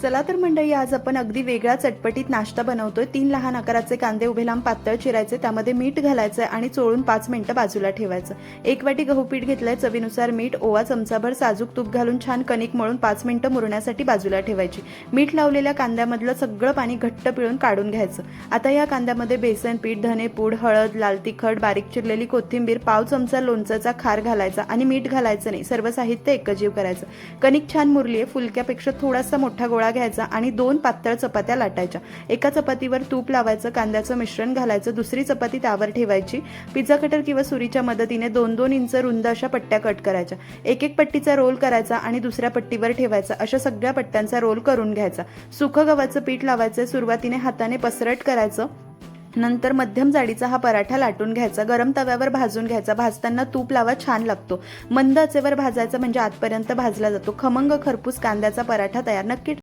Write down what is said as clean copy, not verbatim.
चला तर मंडळी, आज आपण अगदी वेगळा चटपटीत नाश्ता बनवतोय। 3 लहान आकाराचे कांदे उभे लांब पातळ चिरायचे, त्यामध्ये मीठ घालायचं आणि चोळून 5 मिनिटं बाजूला ठेवायचं। 1 वाटी गहू पीठ घेतलंय, चवीनुसार मीठ, ओवा चमचाभर, साजूक तूप घालून छान कणिक मळून 5 मिनिटं मुरण्यासाठी बाजूला ठेवायची। मीठ लावलेल्या कांद्यामधलं सगळं पाणी घट्ट पिळून काढून घ्यायचं। आता या कांद्यामध्ये बेसन पीठ, धने पूड, हळद, लाल तिखट, बारीक चिरलेली कोथिंबीर, पाव चमचा लोणच्याचा खार घालायचा आणि मीठ घालायचं नाही, सर्व साहित्य एकजीव करायचं। कणिक छान मुरली आहे, फुलक्यापेक्षा थोडासा मोठा गोळा घ्यायचा आणि 2 पातळ चपात्या लाटायच्या। एका चपातीवर तूप लावायचं, कांद्याचं मिश्रण घालायचं, दुसरी चपाती त्यावर ठेवायची। पिझ्झा कटर किंवा सुरीच्या मदतीने 2-2 इंच रुंद अशा पट्ट्या कट करायच्या। एक पट्टीचा रोल करायचा आणि दुसऱ्या पट्टीवर ठेवायचा। अशा सगळ्या पट्ट्यांचा रोल करून घ्यायचा। सुकं गव्हाचं पीठ लावायचं, सुरुवातीने हाताने पसरट करायचं, नंतर मध्यम जाडीचा हा पराठा लाटून घ्यायचा। गरम तव्यावर भाजून घ्यायचा, भाजताना तूप लावा, छान लागतो। मंद आचेवर भाजायचा म्हणजे आतपर्यंत भाजला जातो। खमंग खरपूस कांद्याचा पराठा तयार। नक्की